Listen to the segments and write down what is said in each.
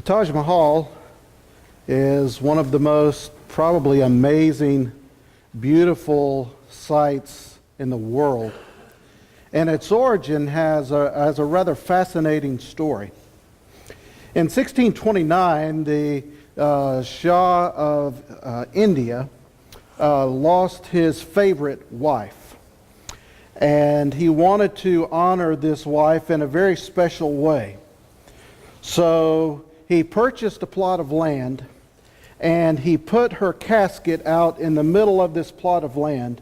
Taj Mahal is one of the most probably amazing, beautiful sights in the world. And its origin has a rather fascinating story. In 1629, the Shah of India lost his favorite wife. And he wanted to honor this wife in a very special way. So he purchased a plot of land, and he put her casket out in the middle of this plot of land,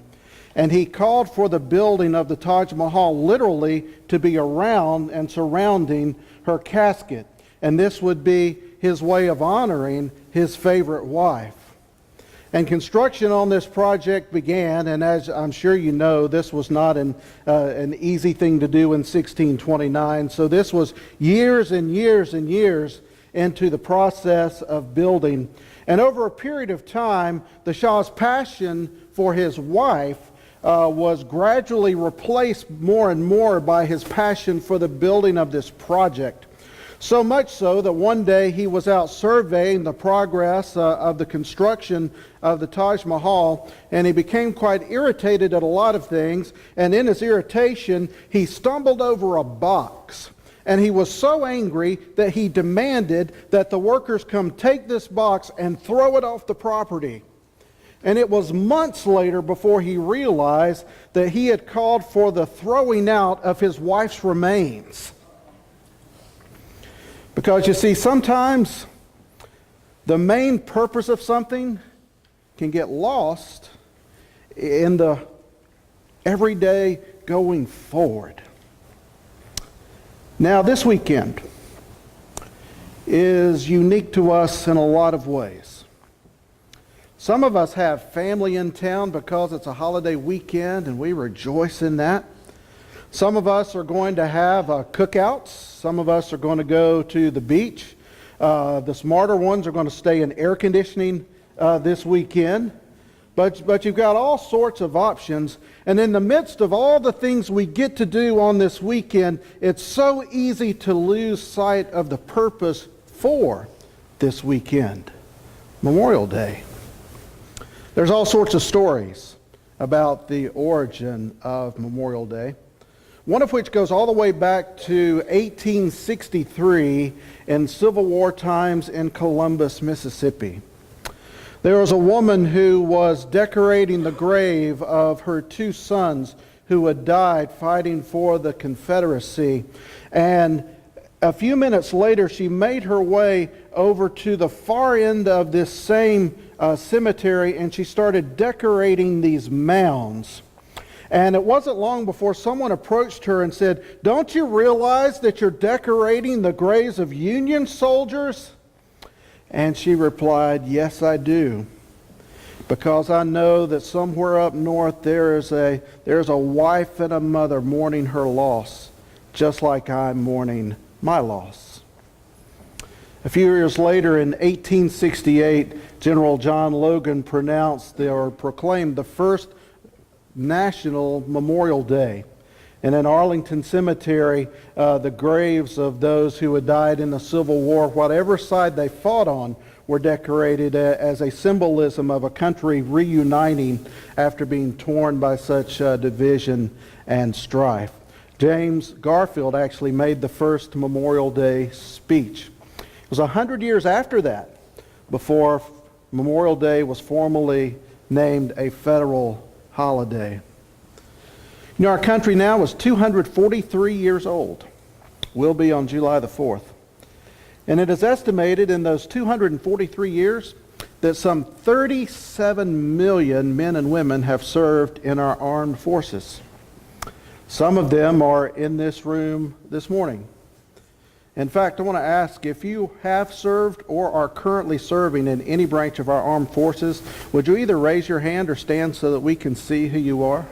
and he called for the building of the Taj Mahal literally to be around and surrounding her casket. And this would be his way of honoring his favorite wife. And construction on this project began, and as I'm sure you know, this was not an easy thing to do in 1629. So this was years and years and years into the process of building. And over a period of time, the Shah's passion for his wife was gradually replaced more and more by his passion for the building of this project. So much so that one day he was out surveying the progress of the construction of the Taj Mahal, and he became quite irritated at a lot of things, and in his irritation he stumbled over a box. And he was so angry that he demanded that the workers come take this box and throw it off the property. And it was months later before he realized that he had called for the throwing out of his wife's remains. Because you see, sometimes the main purpose of something can get lost in the everyday going forward. Now, this weekend is unique to us in a lot of ways. Some of us have family in town because it's a holiday weekend, and we rejoice in that. Some of us are going to have cookouts. Some of us are going to go to the beach. The smarter ones are going to stay in air conditioning this weekend. But you've got all sorts of options. And in the midst of all the things we get to do on this weekend, it's so easy to lose sight of the purpose for this weekend, Memorial Day. There's all sorts of stories about the origin of Memorial Day, one of which goes all the way back to 1863 in Civil War times in Columbus, Mississippi. There was a woman who was decorating the grave of her two sons who had died fighting for the Confederacy. And a few minutes later, she made her way over to the far end of this same cemetery, and she started decorating these mounds. And it wasn't long before someone approached her and said, "Don't you realize that you're decorating the graves of Union soldiers?" And she replied, "Yes, I do. Because I know that somewhere up north there's a wife and a mother mourning her loss, just like I'm mourning my loss." A few years later, in 1868, General John Logan proclaimed the first National Memorial Day. And in Arlington Cemetery, the graves of those who had died in the Civil War, whatever side they fought on, were decorated as a symbolism of a country reuniting after being torn by such division and strife. James Garfield actually made the first Memorial Day speech. It was 100 years after that before Memorial Day was formally named a federal holiday. You know, our country now is 243 years old. Will be on July the 4th. And it is estimated in those 243 years that some 37 million men and women have served in our armed forces. Some of them are in this room this morning. In fact, I want to ask, if you have served or are currently serving in any branch of our armed forces, would you either raise your hand or stand so that we can see who you are?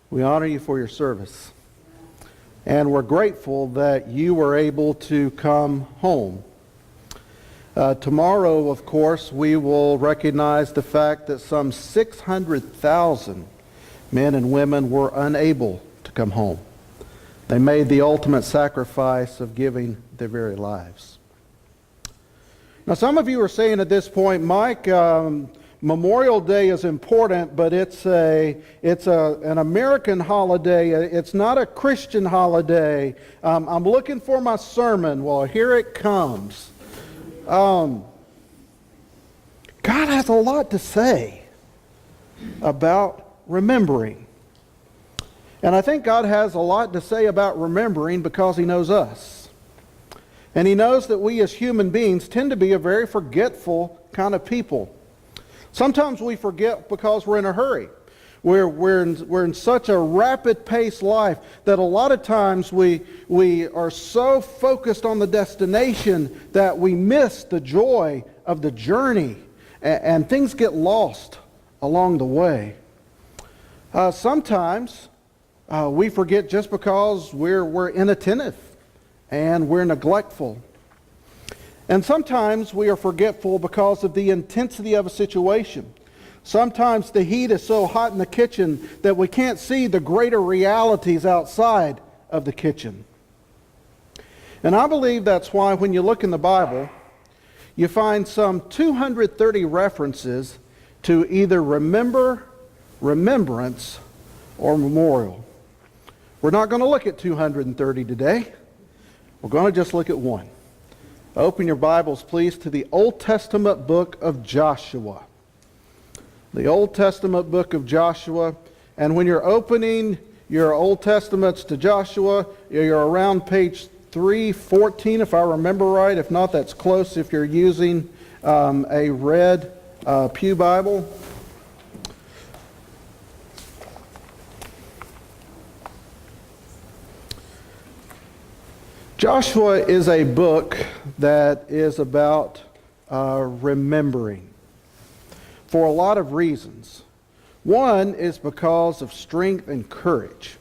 We honor you for your service. And we're grateful that you were able to come home. Tomorrow, of course, we will recognize the fact that some 600,000 men and women were unable to come home. They made the ultimate sacrifice of giving their very lives. Now, some of you are saying at this point, Mike, Memorial Day is important, but it's an American holiday. It's not a Christian holiday. I'm looking for my sermon. Well, here it comes. God has a lot to say about remembering. And I think God has a lot to say about remembering because He knows us. And He knows that we as human beings tend to be a very forgetful kind of people. Sometimes we forget because we're in a hurry. We're in such a rapid-paced life that a lot of times we are so focused on the destination that we miss the joy of the journey, and things get lost along the way. Sometimes we forget just because we're inattentive and we're neglectful. And sometimes we are forgetful because of the intensity of a situation. Sometimes the heat is so hot in the kitchen that we can't see the greater realities outside of the kitchen. And I believe that's why when you look in the Bible, you find some 230 references to either remember, remembrance, or memorial. We're not going to look at 230 today. We're going to just look at one. Open your Bibles, please, to the Old Testament book of Joshua. The Old Testament book of Joshua. And when you're opening your Old Testaments to Joshua, you're around page 314, if I remember right. If not, that's close if you're using a red Pew Bible. Joshua is a book that is about remembering for a lot of reasons. One is because of strength and courage.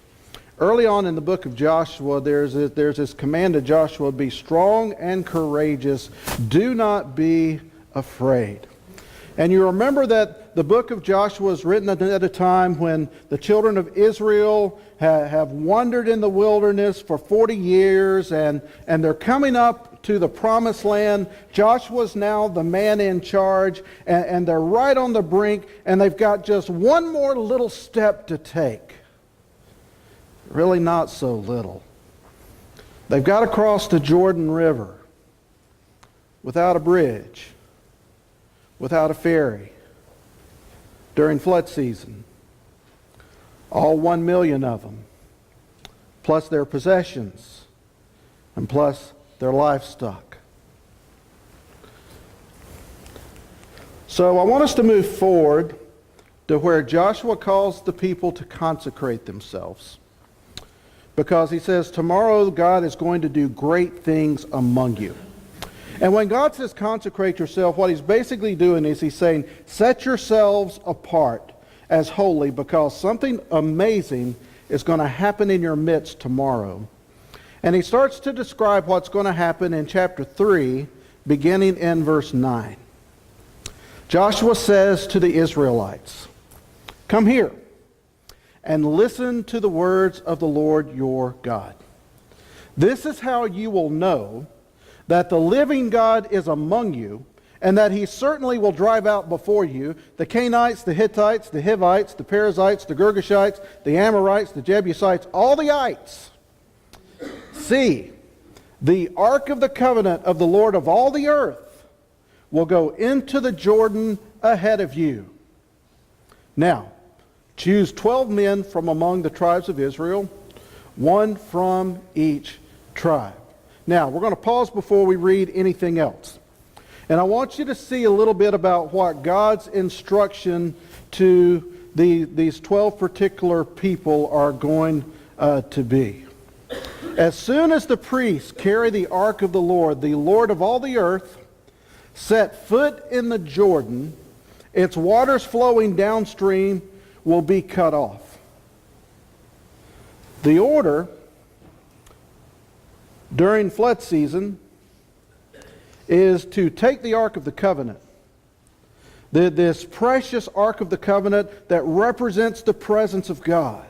Early on in the book of Joshua, there's this command to Joshua, be strong and courageous. Do not be afraid. And you remember that the book of Joshua was written at a time when the children of Israel have wandered in the wilderness for 40 years, and they're coming up to the promised land. Joshua's now the man in charge, and they're right on the brink, and they've got just one more little step to take. Really not so little. They've got to cross the Jordan River without a bridge, without a ferry, during flood season. All 1 million of them, plus their possessions, and plus their livestock. So I want us to move forward to where Joshua calls the people to consecrate themselves. Because he says, tomorrow God is going to do great things among you. And when God says consecrate yourself, what He's basically doing is He's saying, set yourselves apart as holy because something amazing is going to happen in your midst tomorrow. And He starts to describe what's going to happen in chapter 3, beginning in verse 9. Joshua says to the Israelites, come here and listen to the words of the Lord your God. This is how you will know that the living God is among you, and that He certainly will drive out before you the Canaanites, the Hittites, the Hivites, the Perizzites, the Girgashites, the Amorites, the Jebusites, all the ites. See, the ark of the covenant of the Lord of all the earth will go into the Jordan ahead of you. Now, choose 12 men from among the tribes of Israel, one from each tribe. Now, we're going to pause before we read anything else. And I want you to see a little bit about what God's instruction to these 12 particular people are going to be. As soon as the priests carry the ark of the Lord of all the earth, set foot in the Jordan, its waters flowing downstream will be cut off. The order during flood season is to take the Ark of the Covenant, this precious Ark of the Covenant that represents the presence of God,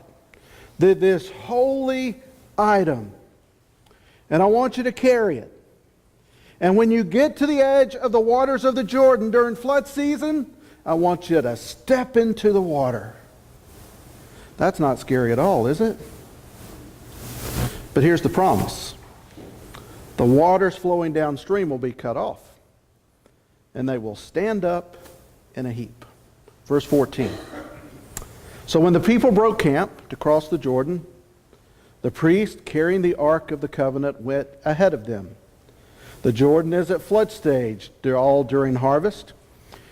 this holy item, and I want you to carry it. And when you get to the edge of the waters of the Jordan during flood season, I want you to step into the water. That's not scary at all, is it? But here's the promise. The waters flowing downstream will be cut off, and they will stand up in a heap. Verse 14. So when the people broke camp to cross the Jordan, the priest carrying the Ark of the Covenant went ahead of them. The Jordan is at flood stage. They're all during harvest.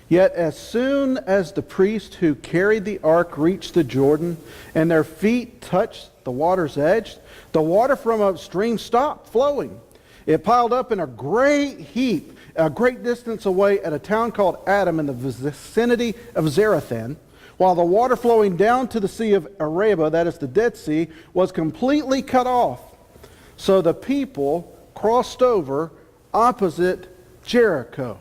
Yet as soon as the priest who carried the ark reached the Jordan and their feet touched the water's edge, the water from upstream stopped flowing. It piled up in a great heap, a great distance away at a town called Adam in the vicinity of Zarethan, while the water flowing down to the Sea of Arabah, that is the Dead Sea, was completely cut off. So the people crossed over opposite Jericho.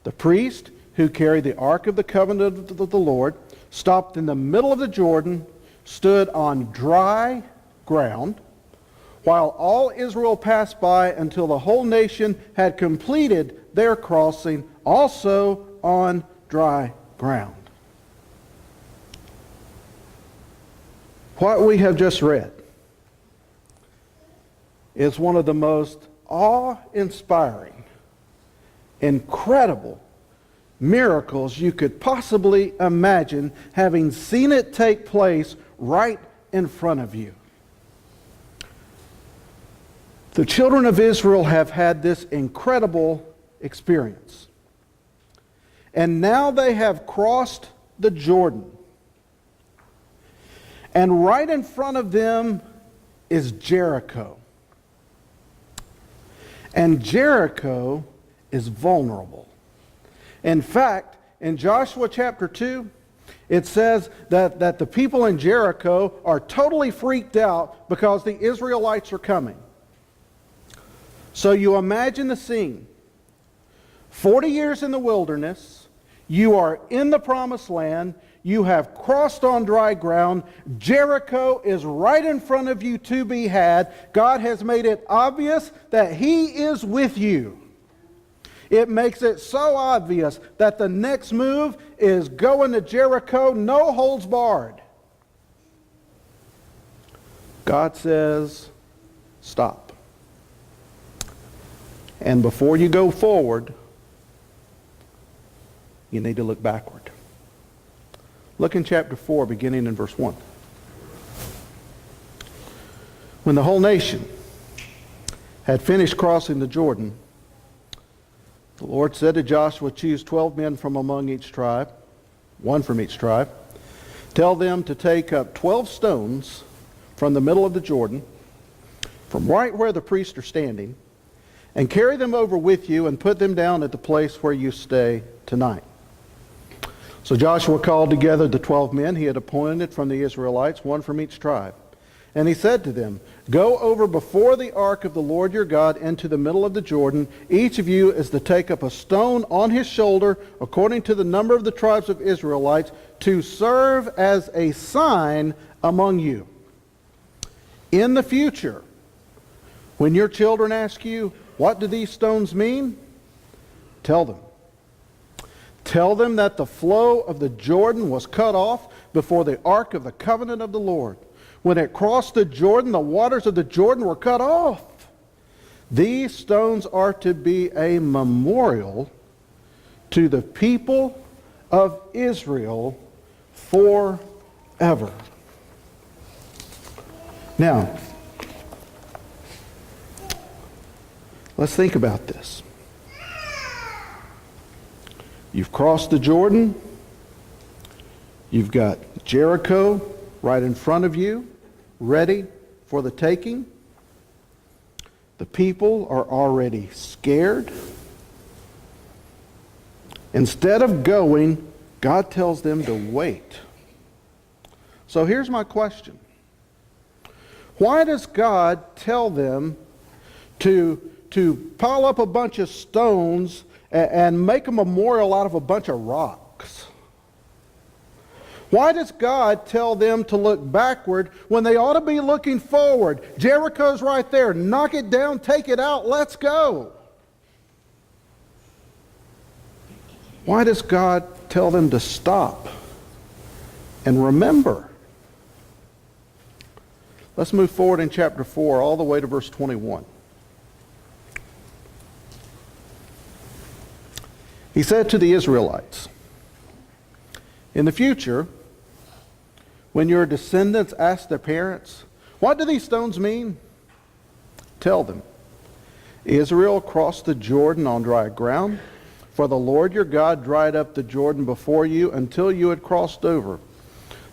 The priest who carried the Ark of the Covenant of the Lord stopped in the middle of the Jordan, stood on dry ground, while all Israel passed by until the whole nation had completed their crossing, also on dry ground. What we have just read is one of the most awe-inspiring, incredible miracles you could possibly imagine, having seen it take place right in front of you. The children of Israel have had this incredible experience. And now they have crossed the Jordan. And right in front of them is Jericho. And Jericho is vulnerable. In fact, in Joshua chapter 2, it says that the people in Jericho are totally freaked out because the Israelites are coming. So you imagine the scene. 40 years in the wilderness, you are in the promised land, you have crossed on dry ground, Jericho is right in front of you to be had. God has made it obvious that He is with you. It makes it so obvious that the next move is going to Jericho, no holds barred. God says, stop. And before you go forward, you need to look backward. Look in chapter 4, beginning in verse 1. When the whole nation had finished crossing the Jordan, the Lord said to Joshua, choose 12 men from among each tribe, one from each tribe. Tell them to take up 12 stones from the middle of the Jordan, from right where the priests are standing, and carry them over with you and put them down at the place where you stay tonight. So Joshua called together the 12 men he had appointed from the Israelites, one from each tribe. And he said to them, go over before the ark of the Lord your God into the middle of the Jordan. Each of you is to take up a stone on his shoulder, according to the number of the tribes of Israelites, to serve as a sign among you. In the future, when your children ask you, what do these stones mean? Tell them. Tell them that the flow of the Jordan was cut off before the ark of the covenant of the Lord. When it crossed the Jordan, the waters of the Jordan were cut off. These stones are to be a memorial to the people of Israel forever. Now, let's think about this. You've crossed the Jordan. You've got Jericho right in front of you, ready for the taking. The people are already scared. Instead of going, God tells them to wait. So here's my question. Why does God tell them to to pile up a bunch of stones and make a memorial out of a bunch of rocks? Why does God tell them to look backward when they ought to be looking forward? Jericho's right there. Knock it down, take it out, let's go. Why does God tell them to stop and remember? Let's move forward in chapter 4 all the way to verse 21. He said to the Israelites, in the future, when your descendants ask their parents, what do these stones mean? Tell them, Israel crossed the Jordan on dry ground, for the Lord your God dried up the Jordan before you until you had crossed over.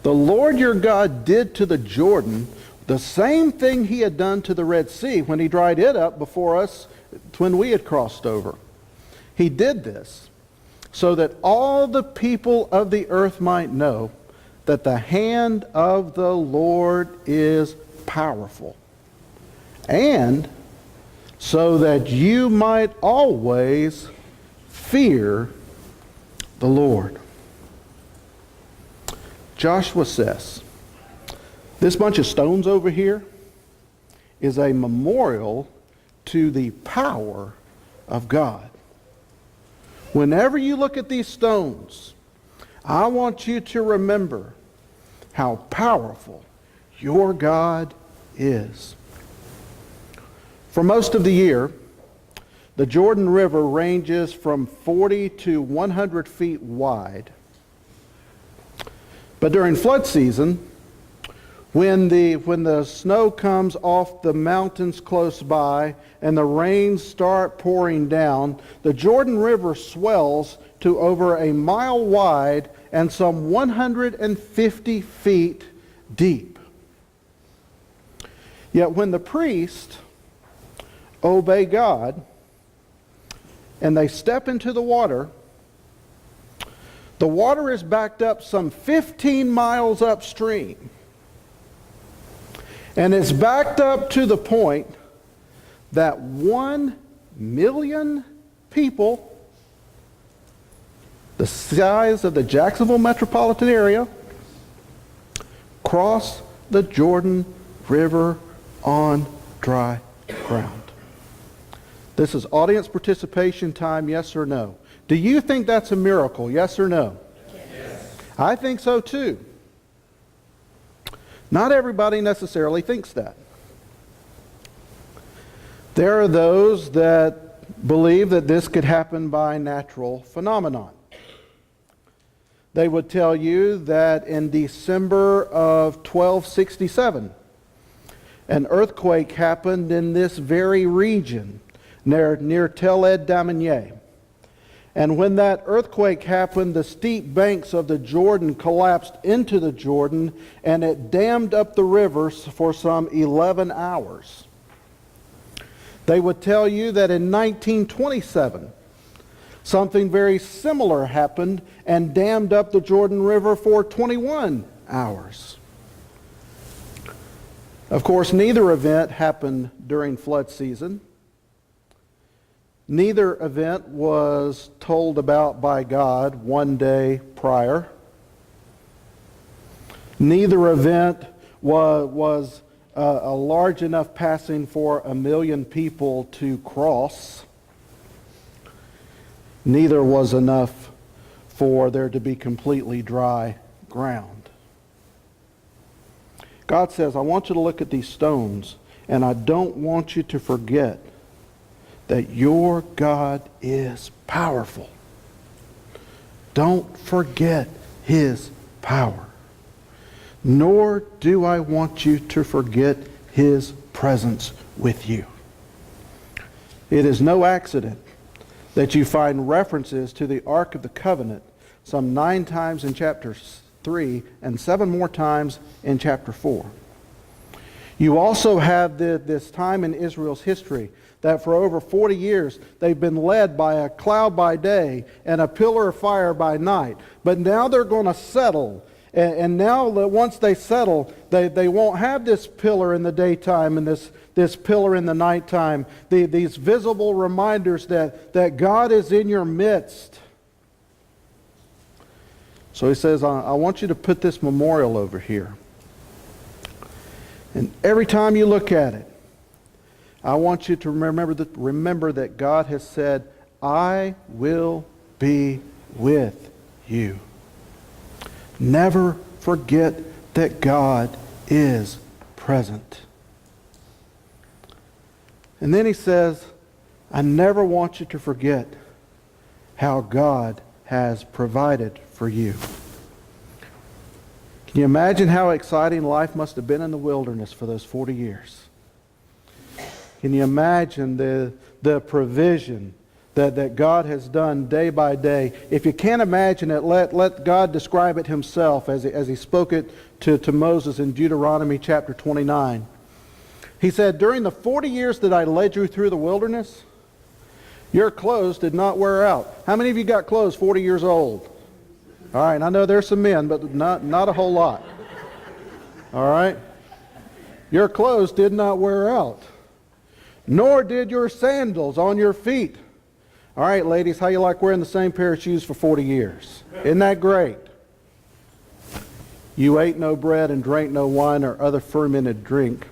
The Lord your God did to the Jordan the same thing he had done to the Red Sea when he dried it up before us when we had crossed over. He did this so that all the people of the earth might know that the hand of the Lord is powerful, and so that you might always fear the Lord. Joshua says, this bunch of stones over here is a memorial to the power of God. Whenever you look at these stones, I want you to remember how powerful your God is. For most of the year, the Jordan River ranges from 40 to 100 feet wide. But during flood season, when the snow comes off the mountains close by and the rains start pouring down, the Jordan River swells to over a mile wide and some 150 feet deep. Yet when the priests obey God and they step into the water is backed up some 15 miles upstream. And it's backed up to the point that 1 million people, the size of the Jacksonville metropolitan area, cross the Jordan River on dry ground. This is audience participation time, yes or no? Do you think that's a miracle, yes or no? Yes. I think so too. Not everybody necessarily thinks that. There are those that believe that this could happen by natural phenomenon. They would tell you that in December of 1267, an earthquake happened in this very region near Tel Ed Damenier. And when that earthquake happened, the steep banks of the Jordan collapsed into the Jordan, and it dammed up the rivers for some 11 hours. They would tell you that in 1927, something very similar happened and dammed up the Jordan River for 21 hours. Of course, neither event happened during flood season. Neither event was told about by God one day prior. Neither event was a large enough passing for 1 million people to cross. Neither was enough for there to be completely dry ground. God says, I want you to look at these stones, and I don't want you to forget that your God is powerful. Don't forget His power. Nor do I want you to forget His presence with you. It is no accident that you find references to the Ark of the Covenant some 9 times in chapter 3 and 7 more times in chapter 4. You also have this time in Israel's history that for over 40 years they've been led by a cloud by day and a pillar of fire by night. But now they're going to settle And now that once they settle, they won't have this pillar in the daytime and this pillar in the nighttime, these visible reminders that God is in your midst. So he says, I want you to put this memorial over here. And every time you look at it, I want you to remember that God has said, I will be with you. Never forget that God is present. And then he says, I never want you to forget how God has provided for you. Can you imagine how exciting life must have been in the wilderness for those 40 years? Can you imagine the provision that God has done day by day? If you can't imagine it, let God describe it himself as he spoke it to Moses in Deuteronomy chapter 29. He said, during the 40 years that I led you through the wilderness, your clothes did not wear out. How many of you got clothes 40 years old? All right, I know there's some men, but not a whole lot. All right? Your clothes did not wear out, nor did your sandals on your feet. All right, ladies, how you like wearing the same pair of shoes for 40 years? Isn't that great? You ate no bread and drank no wine or other fermented drink.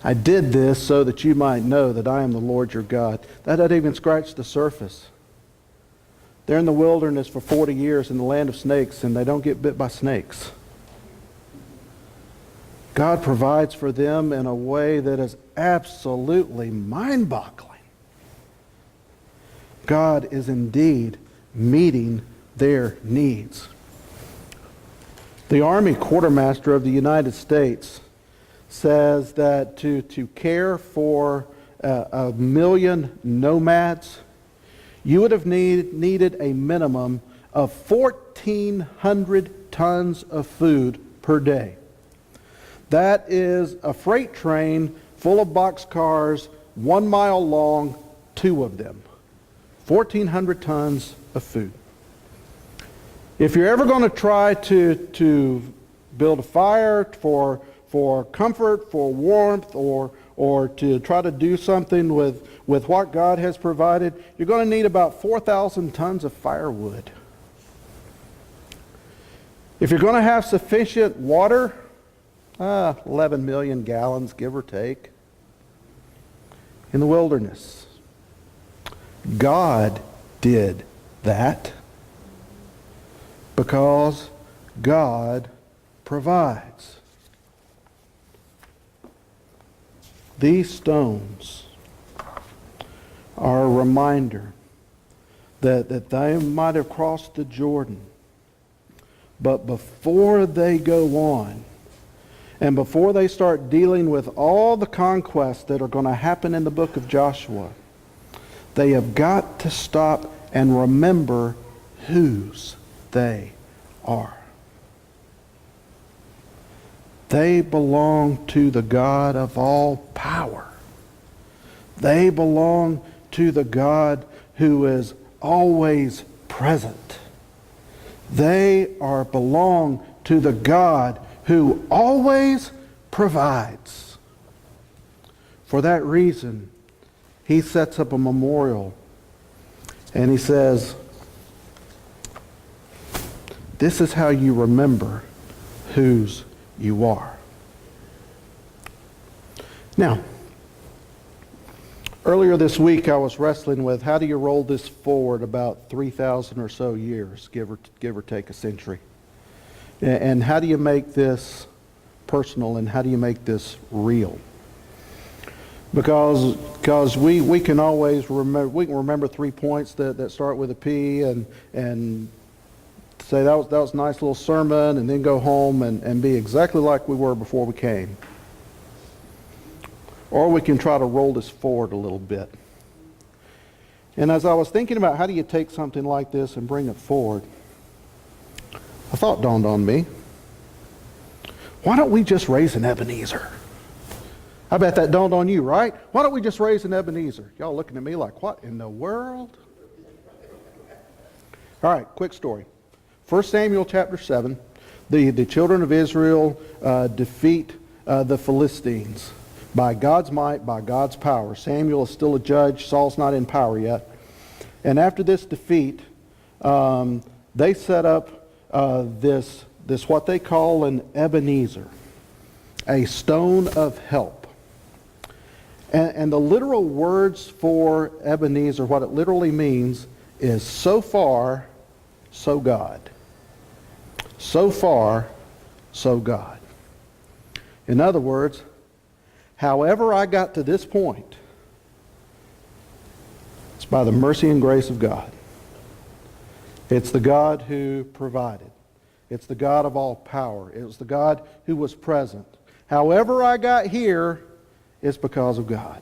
I did this so that you might know that I am the Lord your God. That doesn't even scratch the surface. They're in the wilderness for 40 years in the land of snakes, and they don't get bit by snakes. God provides for them in a way that is absolutely mind-boggling. God is indeed meeting their needs. The Army Quartermaster of the United States says that to care for 1 million nomads, you would have needed a minimum of 1,400 tons of food per day. That is a freight train full of boxcars, 1 mile long, 2 of them. 1,400 tons of food. If you're ever going to try to build a fire for comfort, for warmth, or to try to do something with what God has provided, you're going to need about 4,000 tons of firewood. If you're going to have sufficient water, 11 million gallons, give or take, in the wilderness. God did that because God provides. These stones are a reminder that they might have crossed the Jordan, but before they go on, and before they start dealing with all the conquests that are going to happen in the book of Joshua, they have got to stop and remember whose they are. They belong to the God of all power. They belong to the God who is always present. They belong to the God who always provides. For that reason, he sets up a memorial and he says, this is how you remember whose you are. Now, earlier this week I was wrestling with how do you roll this forward about 3,000 or so years, give or take a century. And how do you make this personal and how do you make this real? Because we can always remember 3 points that start with a P and say that was a nice little sermon and then go home and be exactly like we were before we came. Or we can try to roll this forward a little bit. And as I was thinking about how do you take something like this and bring it forward, a thought dawned on me. Why don't we just raise an Ebenezer? I bet that dawned on you, right? Why don't we just raise an Ebenezer? Y'all looking at me like, what in the world? All right, quick story. 1 Samuel chapter 7. The children of Israel defeat the Philistines by God's might, by God's power. Samuel is still a judge. Saul's not in power yet. And after this defeat, they set up this what they call an Ebenezer, a stone of help. And the literal words for Ebenezer, what it literally means, is so far, so God. So far, so God. In other words, however I got to this point, it's by the mercy and grace of God. It's the God who provided. It's the God of all power. It was the God who was present. However I got here, it's because of God.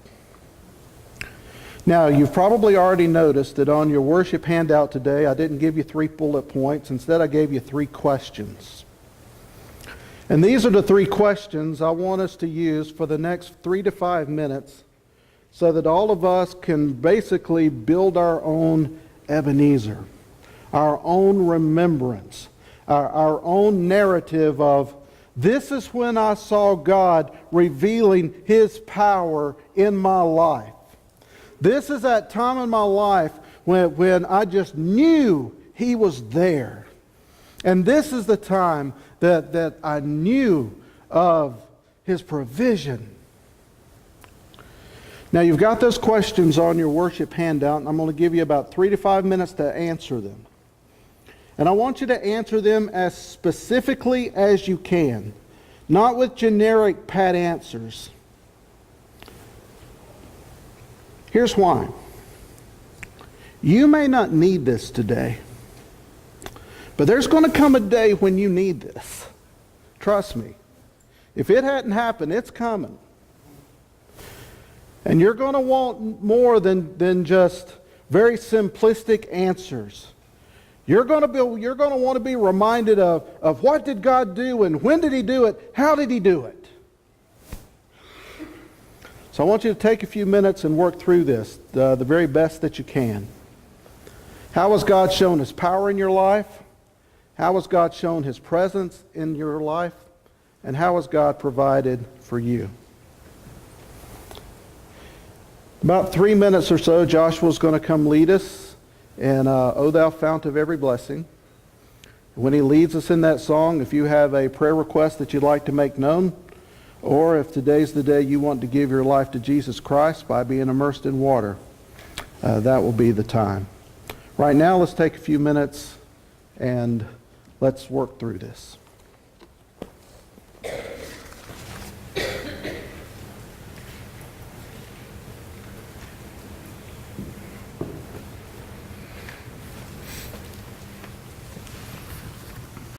Now, you've probably already noticed that on your worship handout today, I didn't give you 3 bullet points. Instead, I gave you 3 questions. And these are the 3 questions I want us to use for the next 3 to 5 minutes so that all of us can basically build our own Ebenezer, our own remembrance, our own narrative of this is when I saw God revealing His power in my life. This is that time in my life when I just knew He was there. And this is the time that I knew of His provision. Now you've got those questions on your worship handout, and I'm going to give you about 3 to 5 minutes to answer them. And I want you to answer them as specifically as you can, not with generic pat answers. Here's why. You may not need this today, but there's going to come a day when you need this. Trust me. If it hadn't happened, it's coming. And you're going to want more than just very simplistic answers. You're going to want to be reminded of what did God do and when did He do it? How did He do it? So I want you to take a few minutes and work through this the very best that you can. How has God shown His power in your life? How has God shown His presence in your life? And how has God provided for you? About 3 minutes or so, Joshua's going to come lead us in O Thou Fount of Every Blessing. When he leads us in that song, if you have a prayer request that you'd like to make known, or if today's the day you want to give your life to Jesus Christ by being immersed in water, that will be the time. Right now, let's take a few minutes and let's work through this.